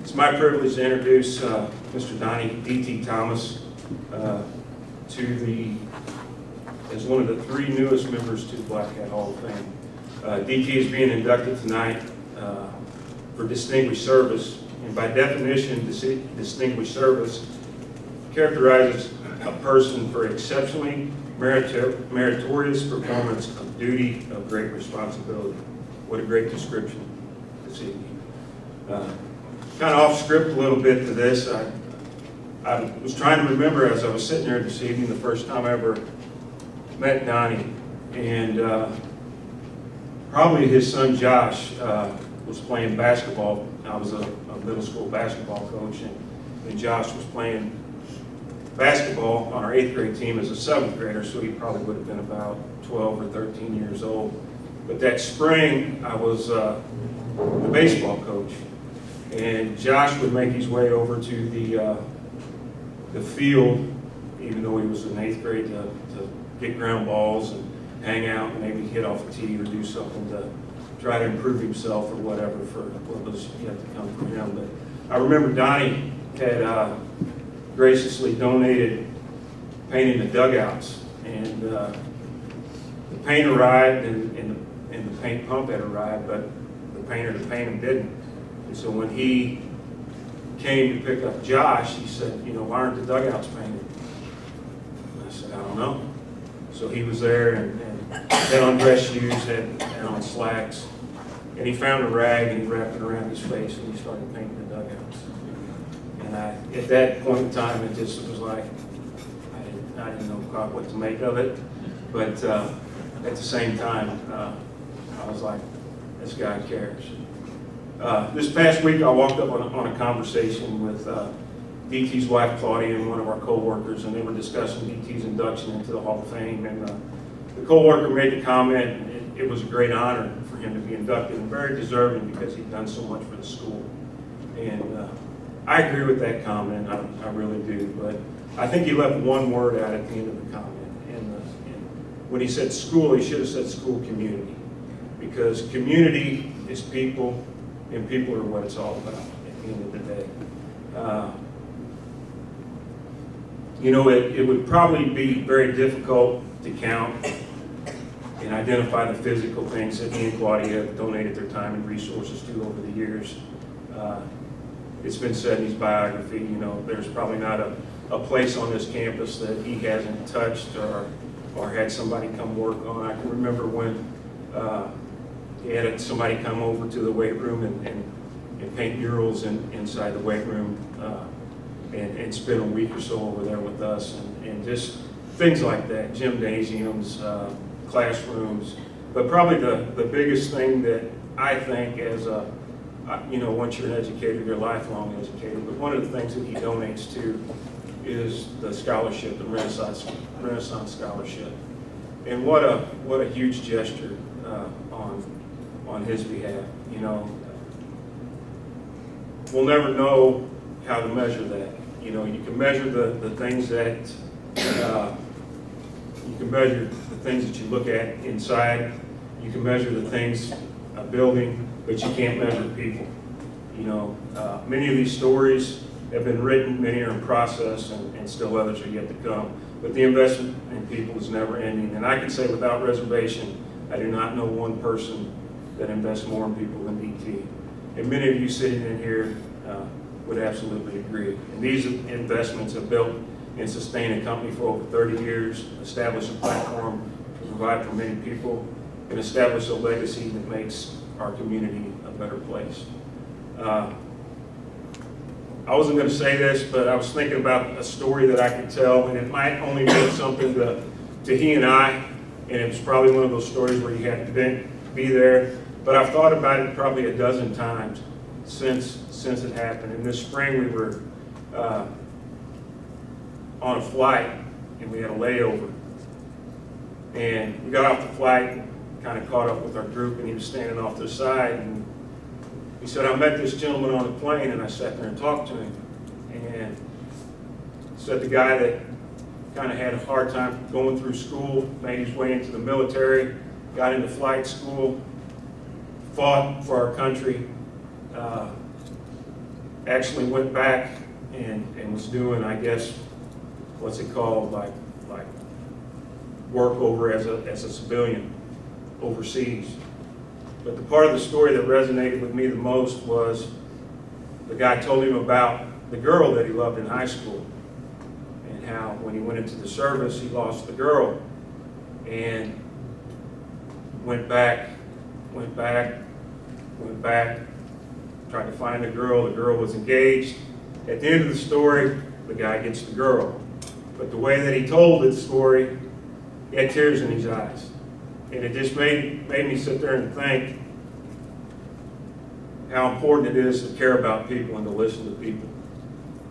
It's my privilege to introduce Mr. Donnie D.T. Thomas as one of the 3 newest members to the Blackcat Hall of Fame. D.T. is being inducted tonight for distinguished service, and by definition, distinguished service characterizes a person for exceptionally meritorious performance of duty of great responsibility. What a great description this evening. Kind of off script a little bit to this. I was trying to remember as I was sitting there this evening the first time I ever met Donnie, and probably his son Josh was playing basketball. I was a middle school basketball coach, and Josh was playing basketball on our 8th grade team as a 7th grader, so he probably would have been about 12 or 13 years old. But that spring, I was the baseball coach, and Josh would make his way over to the field, even though he was in 8th grade, to get ground balls and hang out and maybe hit off a tee or do something to try to improve himself or whatever for what was yet to come from him. But I remember Donnie had graciously donated painting the dugouts, and the paint arrived and the paint pump had arrived, but the painter to paint them didn't. And so when he came to pick up Josh, he said, you know, why aren't the dugouts painted? And I said, I don't know. So he was there and had on dress shoes, had on slacks, and he found a rag and he wrapped it around his face and he started painting the dugouts. And at that point in time, it just was like, I didn't know quite what to make of it. But at the same time, I was like, this guy cares. This past week, I walked up on a conversation with DT's wife, Claudia, and one of our co-workers, and they were discussing DT's induction into the Hall of Fame. And the co-worker made the comment, it was a great honor for him to be inducted, and very deserving because he'd done so much for the school. And I agree with that comment, I really do, but I think he left one word out at the end of the comment. And when he said school, he should have said school community, because community is people, and people are what it's all about at the end of the day. You know, it would probably be very difficult to count and identify the physical things that he and Claudia have donated their time and resources to over the years. It's been said in his biography, you know, there's probably not a place on this campus that he hasn't touched or had somebody come work on. I can remember when he had somebody come over to the weight room and paint murals inside the weight room and spend a week or so over there with us, and just things like that, gymnasiums, classrooms. But probably the biggest thing that I think as you know, once you're an educator, you're a lifelong educator, but one of the things that he donates to is the scholarship, the Renaissance Scholarship. And what a huge gesture on his behalf. You know, we'll never know how to measure that. You know, you can measure the things that you can measure the things that you look at inside. You can measure the things, a building, but you can't measure people. You know, many of these stories have been written, many are in process, and still others are yet to come. But the investment in people is never ending. And I can say without reservation, I do not know one person that invests more in people than DT. And many of you sitting in here would absolutely agree. And these investments have built and sustained a company for over 30 years, established a platform to provide for many people, and establish a legacy that makes our community a better place. I wasn't going to say this, but I was thinking about a story that I could tell, and it might only mean something to he and I, and it was probably one of those stories where you had to be there. But I've thought about it probably a dozen times since it happened. And this spring we were on a flight, and we had a layover. And we got off the flight, kind of caught up with our group, and he was standing off to the side, and he said, I met this gentleman on the plane, and I sat there and talked to him. And said the guy that kind of had a hard time going through school, made his way into the military, got into flight school, fought for our country, actually went back and was doing, I guess, what's it called, like work over as a civilian overseas. But the part of the story that resonated with me the most was the guy told him about the girl that he loved in high school, and how when he went into the service, he lost the girl, and went back, tried to find the girl was engaged. At the end of the story, the guy gets the girl. But the way that he told the story, he had tears in his eyes. And it just made me sit there and think how important it is to care about people and to listen to people.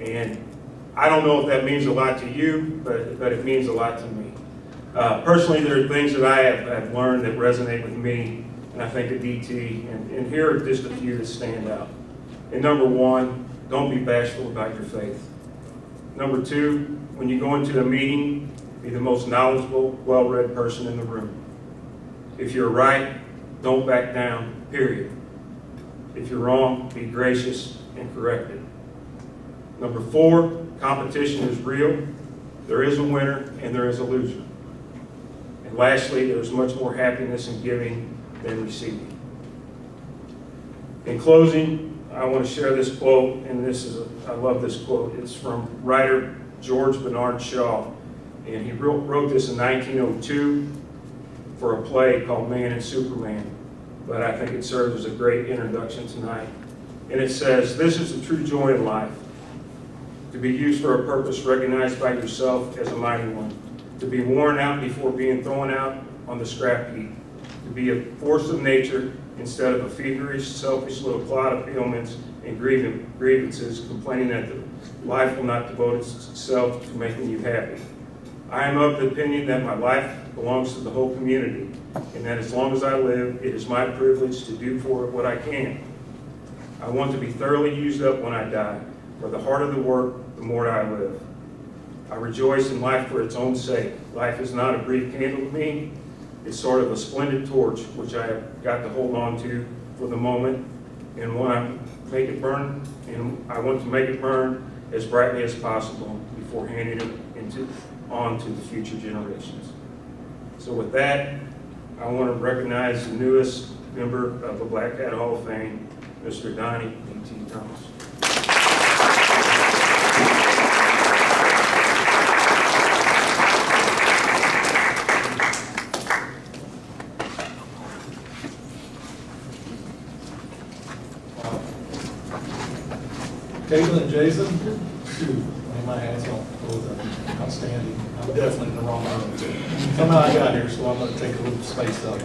And I don't know if that means a lot to you, but it means a lot to me. Personally, there are things that I have learned that resonate with me, and I think of DT, and here are just a few that stand out. And number one, don't be bashful about your faith. Number two, when you go into a meeting, be the most knowledgeable, well-read person in the room. If you're right, don't back down, period. If you're wrong, be gracious and correct it. Number four, competition is real. There is a winner and there is a loser. And lastly, there's much more happiness in giving than receiving. In closing, I want to share this quote, and I love this quote. It's from writer George Bernard Shaw, and he wrote this in 1902 for a play called Man and Superman, but I think it serves as a great introduction tonight. And it says, "This is the true joy in life, to be used for a purpose recognized by yourself as a mighty one, to be worn out before being thrown out on the scrap heap, to be a force of nature instead of a feverish, selfish little clod of ailments and grievances, complaining that the life will not devote itself to making you happy. I am of the opinion that my life belongs to the whole community, and that as long as I live, it is my privilege to do for it what I can. I want to be thoroughly used up when I die, for the harder the work, the more I live. I rejoice in life for its own sake. Life is not a brief candle to me. It's sort of a splendid torch, which I have got to hold on to for the moment, and when I make it burn, and I want to make it burn as brightly as possible before handing it on to the future generations." So with that, I want to recognize the newest member of the Blackcat Hall of Fame, Mr. Donnie D.T. Thomas. Caitlin and Jason, shoot, my hands don't go with outstanding. I'm definitely in the wrong room. Somehow I got here, so I'm going to take a little space up.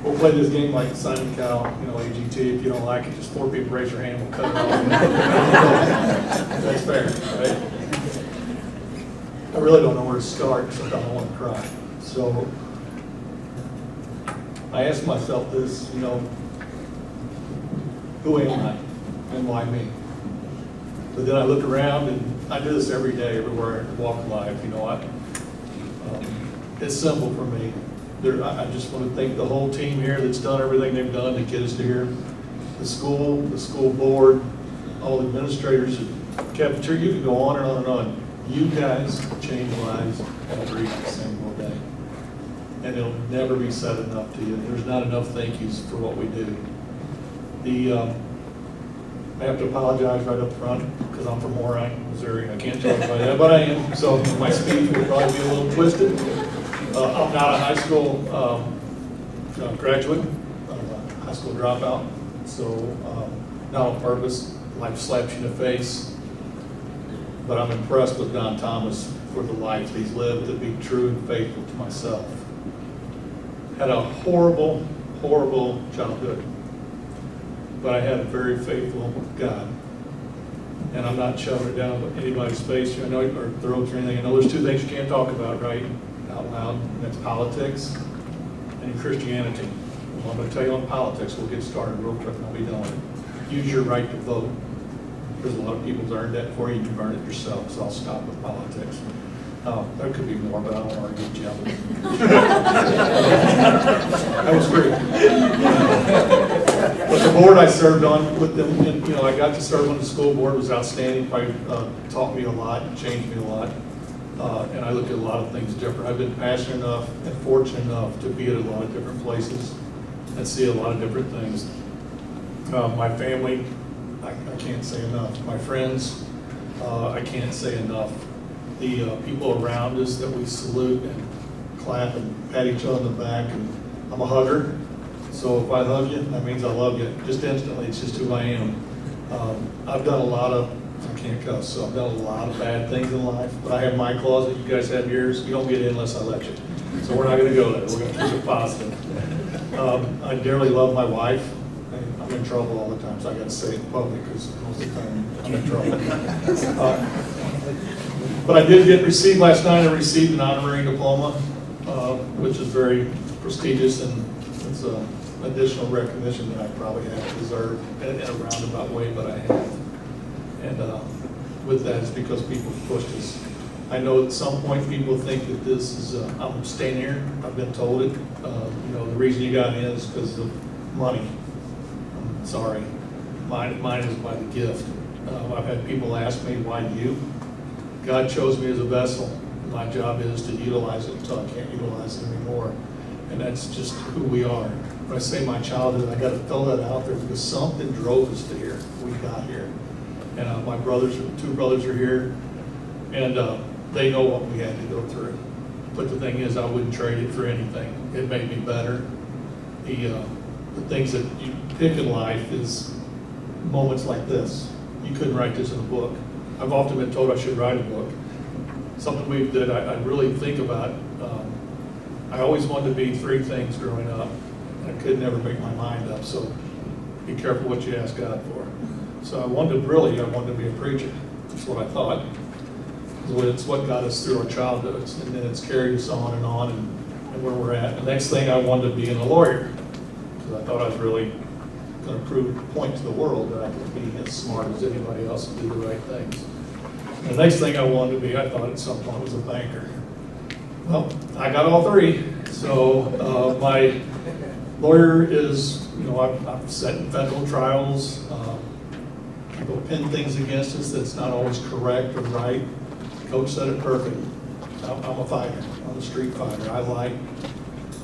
We'll play this game like Simon Cowell, AGT. If you don't like it, just 4 people raise your hand, we'll cut it off. That's fair, right? I really don't know where to start, so I don't want to cry. So I asked myself this, who am I? And why me? But then I look around, and I do this every day, everywhere I walk life. It's simple for me. I just want to thank the whole team here that's done everything they've done to get us to here. The school board, all the administrators, the cafeteria, you can go on and on and on. You guys change lives every single day. And it'll never be said enough to you. There's not enough thank yous for what we do. I have to apologize right up front because I'm from Warine, Missouri. I can't talk about that, but I am. So my speech will probably be a little twisted. I'm not a high school graduate, high school dropout. So not on purpose, life slaps you in the face. But I'm impressed with Don Thomas for the life he's lived, to be true and faithful to myself. Had a horrible, horrible childhood. But I had a very faithful God. And I'm not shoving it down anybody's face or throats or anything. I know there's 2 things you can't talk about, right, out loud, and that's politics and Christianity. Well, I'm going to tell you on politics, we'll get started real quick and I'll be done with it. Use your right to vote. There's a lot of people who've earned that for you, you've earned it yourself, so I'll stop with politics. There could be more, but I don't want to get jealous. That was great. But the board I served on with them, and, I got to serve on the school board, was outstanding, probably taught me a lot, changed me a lot. And I look at a lot of things different. I've been passionate enough and fortunate enough to be at a lot of different places and see a lot of different things. My family, I can't say enough. My friends, I can't say enough. The people around us that we salute and clap and pat each other on the back. And I'm a hugger, so if I hug you, that means I love you. Just instantly, it's just who I am. I've done a lot of, I can't cuss, so I've done a lot of bad things in life, but I have my closet, you guys have yours. You don't get in unless I let you. So we're not gonna go there, we're gonna keep it positive. I dearly love my wife. I'm in trouble all the time, so I gotta say it in public, because most of the time I'm in trouble. But I did received last night, I received an honorary diploma, which is very prestigious, and it's additional recognition that I probably have deserved in a roundabout way, but I have. And with that, it's because people pushed us. I know at some point people think that this is, I'm staying here, I've been told it. The reason you got in is because of money. I'm sorry, mine is by the gift. I've had people ask me, why you? God chose me as a vessel. My job is to utilize it until I can't utilize it anymore. And that's just who we are. When I say my childhood, I got to throw that out there because something drove us to here. We got here. And my two brothers are here, and they know what we had to go through. But the thing is, I wouldn't trade it for anything. It made me better. The things that you pick in life is moments like this. You couldn't write this in a book. I've often been told I should write a book. Something that I really think about. I always wanted to be three things growing up. I could never make my mind up, so be careful what you ask God for. So I wanted to be a preacher. That's what I thought. It's what got us through our childhoods, and then it's carried us on and where we're at. The next thing I wanted to be a lawyer, because I thought I was really going to point to the world that I could be as smart as anybody else and do the right things. And the next thing I wanted to be, I thought at some point, was a banker. Well, I got all three. So my lawyer is, I've sat in federal trials. People pin things against us that's not always correct or right. Coach said it perfect. I'm a fighter. I'm a street fighter. I like.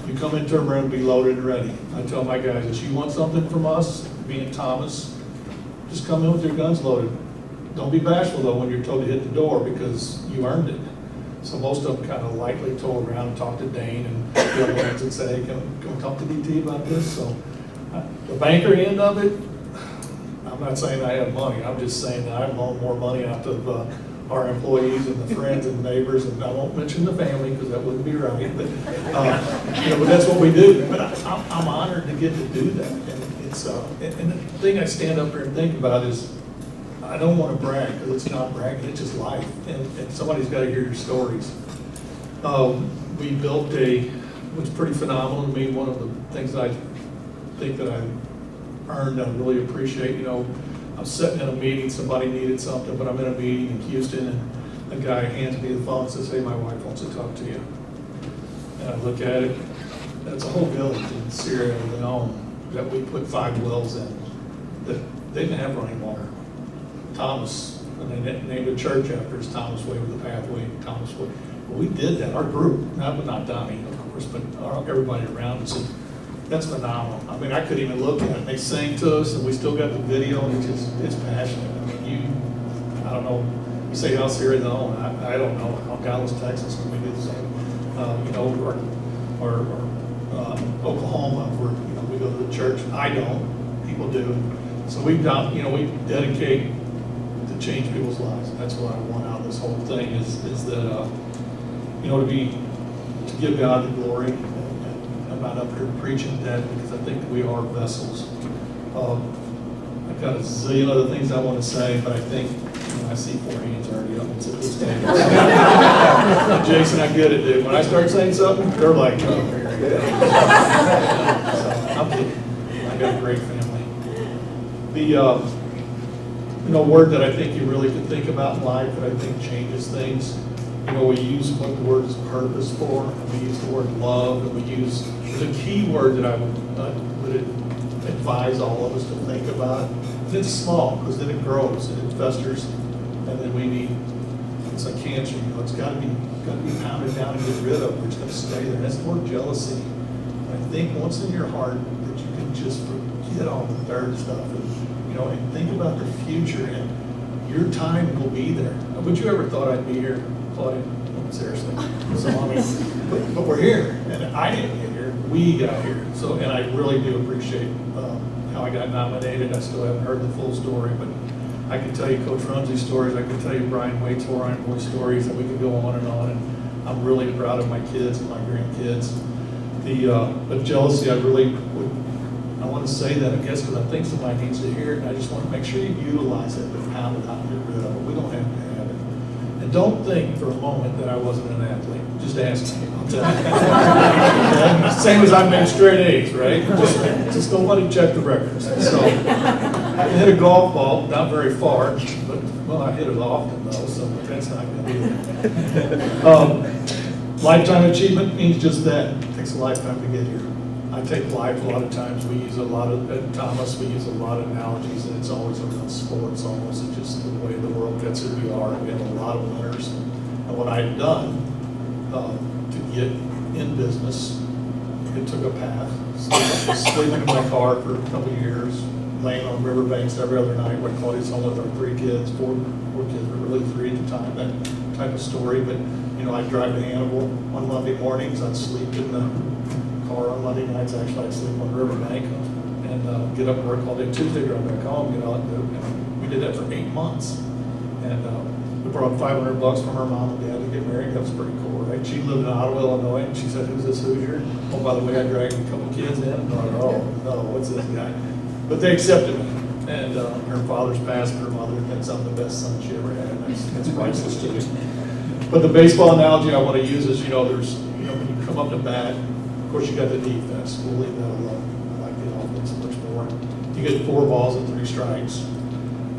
You come into a room, be loaded and ready. I tell my guys, if you want something from us, being Thomas, just come in with your guns loaded. Don't be bashful though when you're told to hit the door, because you earned it. So most of them kind of lightly told around and talked to Dane and the other ones and said, hey, can we talk to DT about this? So the banker end of it, I'm not saying I have money. I'm just saying that I loan more money out of our employees and the friends and neighbors, and I won't mention the family because that wouldn't be right. But but that's what we do. But I'm honored to get to do that. And it's and the thing I stand up here and think about is, I don't want to brag, because it's not bragging, it's just life. And somebody's got to hear your stories. We built which is pretty phenomenal to me. One of the things that I think that I earned, I really appreciate. I'm sitting in a meeting, somebody needed something, but I'm in a meeting in Houston, and a guy hands me the phone and says, hey, my wife wants to talk to you. And I look at it, that's a whole village in Sierra Leone that we put 5 wells in that they didn't have running water. Thomas, and they named a church after us, Thomas Way with the pathway, Thomas Way. Well, we did that, our group, not Donnie, of course, but everybody around us. And that's phenomenal. I mean, I couldn't even look at it. They sang to us, and we still got the video, and it's passionate. I mean, I don't know, you say out Sierra Leone, I don't know, Dallas, Texas, when we did the same, or Oklahoma, where, we go to the church. I don't, people do. So we dedicate to change people's lives. And that's what I want out of this whole thing is that, to give God the glory. And I'm not up here preaching that, because I think we are vessels. I've got a zillion other things I want to say, but I think, I see 4 hands already up. It's at this table. Jason, I get it, dude. When I start saying something, they're like, oh, here you go. So, I'm kidding. I got a great family. The word that I think you really can think about in life that I think changes things. We use what the word is purpose for. We use the word love, and we use the key word that I would advise all of us to think about. And it's small, because then it grows and it festers, and then we need, it's like cancer, it's gotta be pounded down and get rid of, or it's gonna stay there. That's more jealousy. I think once in your heart that you can just forget all the dirt stuff and think about the future, and your time will be there. Would you ever thought I'd be here, Claudia? Seriously. So, but we're here, and I didn't get here. We got here. So, and I really do appreciate how I got nominated. I still haven't heard the full story, but I can tell you Coach Rumsey's stories. I can tell you Brian Waite's Orion Boy stories, and we can go on. And I'm really proud of my kids and my grandkids. But jealousy, I want to say that, I guess, because I think somebody needs to hear it, and I just want to make sure you utilize it, but pound it out and get rid of it. We don't have to have it. And don't think for a moment that I wasn't an athlete. Just ask me. I'll tell you. Same as I made straight A's, right? Just nobody check the records. So I hit a golf ball, not very far, but, well, I hit it often, though, so that's not going to be there. Lifetime achievement means just that. It takes a lifetime to get here. I take life a lot of times. We use a lot of, at Thomas, we use a lot of analogies, and it's always around sports almost. It's just the way the world gets who we are. We have a lot of winners. And what I've done to get in business, it took a path. Sleeping in my car for a couple of years, laying on riverbanks every other night. We're Claudia's home with our 3 kids, four kids, but really 3 at the time, that type of story. But, I'd drive to Hannibal on Monday mornings. I'd sleep in the car on Monday nights. Actually, I'd sleep on the riverbank and get up and work all day Tuesday, drive back home, get out and do it. We did that for 8 months. And we brought $500 from her mom and dad to get married. That was pretty cool, right? She lived in Ottawa, Illinois, and she said, "Who's this Hoosier?" Oh, by the way, I dragged a couple kids in. And I thought, oh, no, what's this guy? But they accepted me. And her father's passed, her mother thinks I'm the best son she ever had. That's priceless to me. But the baseball analogy I want to use is, there's, when you come up to bat, of course you got the defense. We'll leave that alone. I like the offense much more. You get 4 balls and 3 strikes,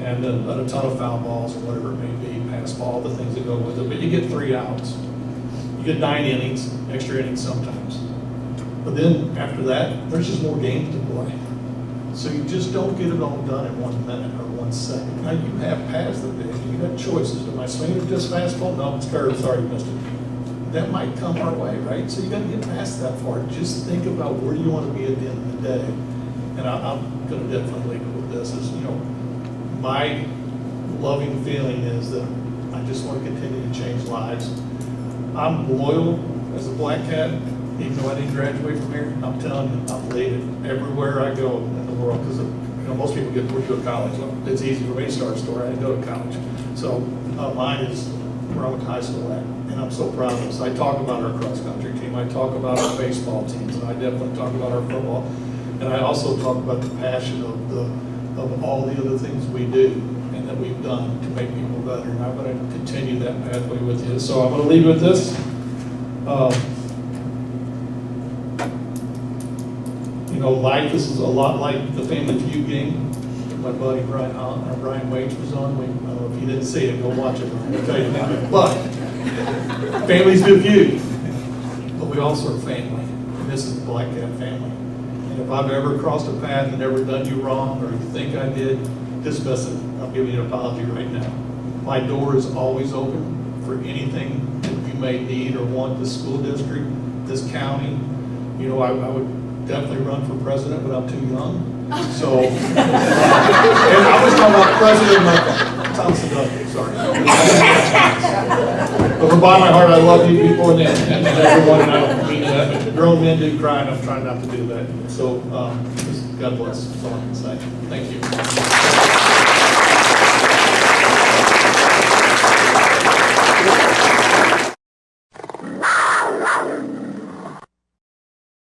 and then a ton of foul balls or whatever it may be, pass ball, the things that go with it. But you get 3 outs. You get 9 innings, extra innings sometimes. But then after that, there's just more games to play. So you just don't get it all done in 1 minute or 1 second. Now you have passed the pitch. You got choices. Am I swinging just fastball? No, it's curve. Sorry, you missed it. That might come our way, right? So you got to get past that part. Just think about where you want to be at the end of the day. And I'm going to definitely leave it with this. Is my loving feeling is that I just want to continue to change lives. I'm loyal as a Blackcat, even though I didn't graduate from here. I'm telling you, I'm elated everywhere I go in the world, because most people get to go to college. Well, it's easy for me to start a story. I didn't go to college. So mine is where I went to high school at, and I'm so proud of this. I talk about our cross-country team. I talk about our baseball teams, and I definitely talk about our football. And I also talk about the passion of all the other things we do and that we've done to make people better. And I'm going to continue that pathway with you. So I'm going to leave with this. Life is a lot like the Family Feud game that my buddy Brian Waite was on. I don't know if you didn't see it, go watch it. I'm going to tell you that. But families do feud, but we also are family. And this is the Blackcat family. And if I've ever crossed a path and ever done you wrong, or you think I did, dismiss it. I'm giving you an apology right now. My door is always open for anything that you may need or want this school district, this county. I would definitely run for president, but I'm too young. So, and I was talking about president of Tom Sadowski, sorry. But from bottom of my heart, I love you people and everyone, and I don't mean that, but grown men do cry, and I'm trying not to do that. So, God bless, that's all I can say. Thank you.